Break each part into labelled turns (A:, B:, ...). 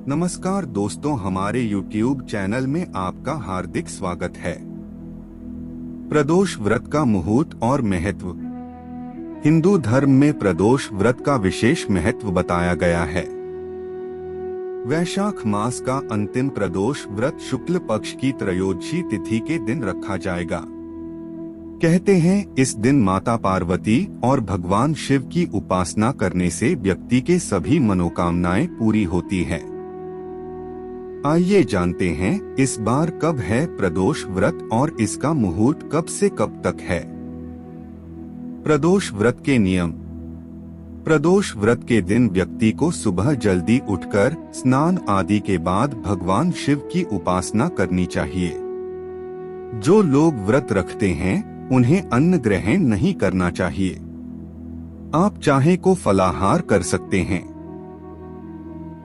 A: नमस्कार दोस्तों, हमारे YouTube चैनल में आपका हार्दिक स्वागत है। प्रदोष व्रत का मुहूर्त और महत्व। हिंदू धर्म में प्रदोष व्रत का विशेष महत्व बताया गया है। वैशाख मास का अंतिम प्रदोष व्रत शुक्ल पक्ष की त्रयोदशी तिथि के दिन रखा जाएगा। कहते हैं इस दिन माता पार्वती और भगवान शिव की उपासना करने से व्यक्ति के सभी मनोकामनाएं पूरी होती हैं। आइए जानते हैं इस बार कब है प्रदोष व्रत और इसका मुहूर्त कब से कब तक है। प्रदोष व्रत के नियम। प्रदोष व्रत के दिन व्यक्ति को सुबह जल्दी उठकर स्नान आदि के बाद भगवान शिव की उपासना करनी चाहिए। जो लोग व्रत रखते हैं उन्हें अन्न ग्रहण नहीं करना चाहिए। आप चाहे को फलाहार कर सकते हैं।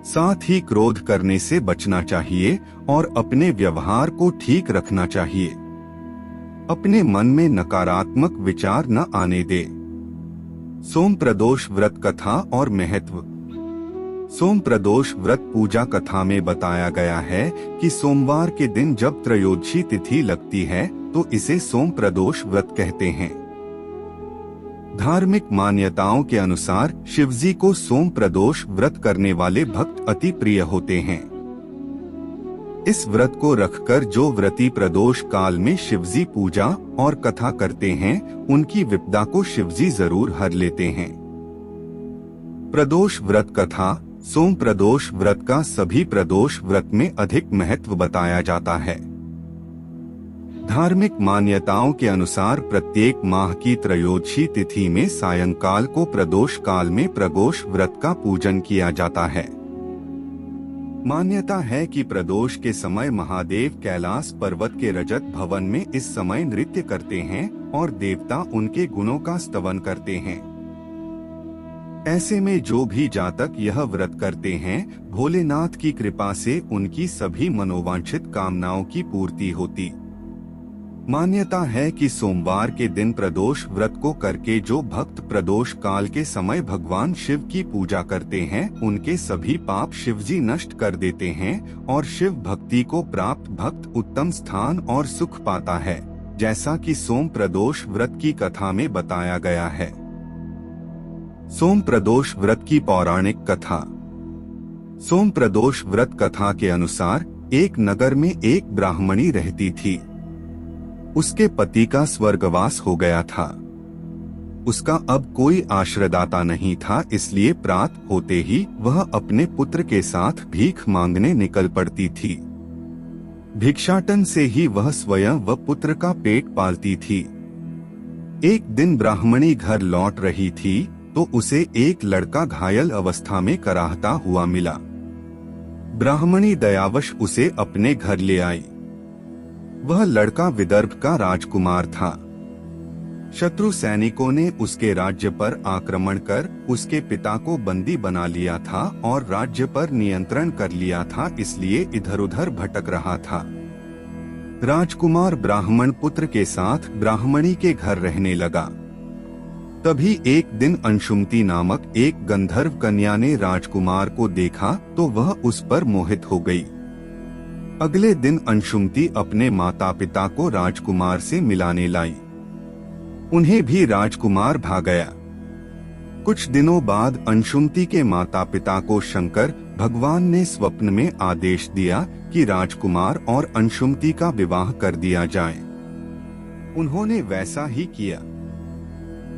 A: साथ ही क्रोध करने से बचना चाहिए और अपने व्यवहार को ठीक रखना चाहिए। अपने मन में नकारात्मक विचार न आने दे। सोम प्रदोष व्रत कथा और महत्व। सोम प्रदोष व्रत पूजा कथा में बताया गया है कि सोमवार के दिन जब त्रयोदशी तिथि लगती है तो इसे सोम प्रदोष व्रत कहते हैं। धार्मिक मान्यताओं के अनुसार शिवजी को सोम प्रदोष व्रत करने वाले भक्त अति प्रिय होते हैं। इस व्रत को रखकर जो व्रती प्रदोष काल में शिवजी पूजा और कथा करते हैं उनकी विपदा को शिवजी जरूर हर लेते हैं। प्रदोष व्रत कथा। सोम प्रदोष व्रत का सभी प्रदोष व्रत में अधिक महत्व बताया जाता है। धार्मिक मान्यताओं के अनुसार प्रत्येक माह की त्रयोदशी तिथि में सायंकाल को प्रदोष काल में प्रदोष व्रत का पूजन किया जाता है। मान्यता है कि प्रदोष के समय महादेव कैलाश पर्वत के रजत भवन में इस समय नृत्य करते हैं और देवता उनके गुणों का स्तवन करते हैं। ऐसे में जो भी जातक यह व्रत करते हैं भोलेनाथ की कृपा से उनकी सभी मनोवांछित कामनाओं की पूर्ति होती। मान्यता है कि सोमवार के दिन प्रदोष व्रत को करके जो भक्त प्रदोष काल के समय भगवान शिव की पूजा करते हैं उनके सभी पाप शिवजी नष्ट कर देते हैं और शिव भक्ति को प्राप्त भक्त उत्तम स्थान और सुख पाता है, जैसा कि सोम प्रदोष व्रत की कथा में बताया गया है। सोम प्रदोष व्रत की पौराणिक कथा। सोम प्रदोष व्रत कथा के अनुसार एक नगर में एक ब्राह्मणी रहती थी। उसके पति का स्वर्गवास हो गया था। उसका अब कोई आश्रयदाता नहीं था, इसलिए प्रात होते ही वह अपने पुत्र के साथ भीख मांगने निकल पड़ती थी। भिक्षाटन से ही वह स्वयं व पुत्र का पेट पालती थी। एक दिन ब्राह्मणी घर लौट रही थी तो उसे एक लड़का घायल अवस्था में कराहता हुआ मिला। ब्राह्मणी दयावश उसे अपने घर ले आई। वह लड़का विदर्भ का राजकुमार था। शत्रु सैनिकों ने उसके राज्य पर आक्रमण कर उसके पिता को बंदी बना लिया था और राज्य पर नियंत्रण कर लिया था, इसलिए इधर उधर भटक रहा था। राजकुमार ब्राह्मण पुत्र के साथ ब्राह्मणी के घर रहने लगा। तभी एक दिन अंशुमती नामक एक गंधर्व कन्या ने राजकुमार को देखा तो वह उस पर मोहित हो गई। अगले दिन अंशुमती अपने माता पिता को राजकुमार से मिलाने लाई। उन्हें भी राजकुमार भा गया। कुछ दिनों बाद अंशुमती के माता पिता को शंकर भगवान ने स्वप्न में आदेश दिया कि राजकुमार और अंशुमती का विवाह कर दिया जाए। उन्होंने वैसा ही किया।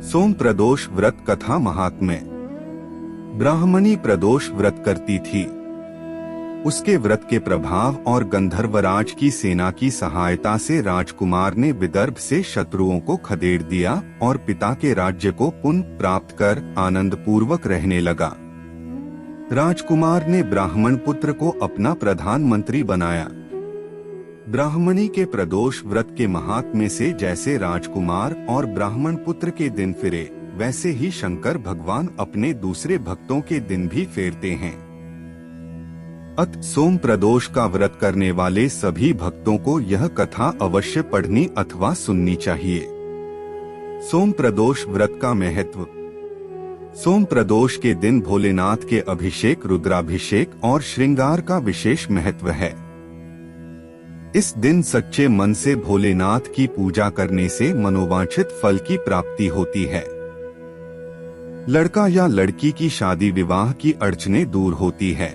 A: सोम प्रदोष व्रत कथा महात्म्य। ब्राह्मणी प्रदोष व्रत करती थी। उसके व्रत के प्रभाव और गंधर्वराज की सेना की सहायता से राजकुमार ने विदर्भ से शत्रुओं को खदेड़ दिया और पिता के राज्य को पुनः प्राप्त कर आनंद पूर्वक रहने लगा। राजकुमार ने ब्राह्मण पुत्र को अपना प्रधानमंत्री बनाया। ब्राह्मणी के प्रदोष व्रत के महात्म्य से जैसे राजकुमार और ब्राह्मण पुत्र के दिन फिरे, वैसे ही शंकर भगवान अपने दूसरे भक्तों के दिन भी फेरते हैं। अत सोम प्रदोष का व्रत करने वाले सभी भक्तों को यह कथा अवश्य पढ़नी अथवा सुननी चाहिए। सोम प्रदोष व्रत का महत्व। सोम प्रदोष के दिन भोलेनाथ के अभिषेक, रुद्राभिषेक और श्रृंगार का विशेष महत्व है। इस दिन सच्चे मन से भोलेनाथ की पूजा करने से मनोवांछित फल की प्राप्ति होती है। लड़का या लड़की की शादी विवाह की अड़चनें दूर होती है।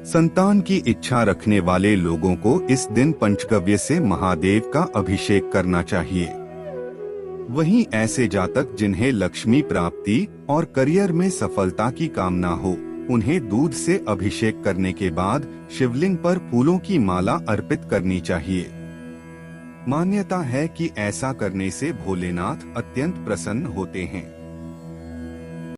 A: संतान की इच्छा रखने वाले लोगों को इस दिन पंचगव्य से महादेव का अभिषेक करना चाहिए। वहीं ऐसे जातक जिन्हें लक्ष्मी प्राप्ति और करियर में सफलता की कामना हो, उन्हें दूध से अभिषेक करने के बाद शिवलिंग पर फूलों की माला अर्पित करनी चाहिए। मान्यता है कि ऐसा करने से भोलेनाथ अत्यंत प्रसन्न होते हैं।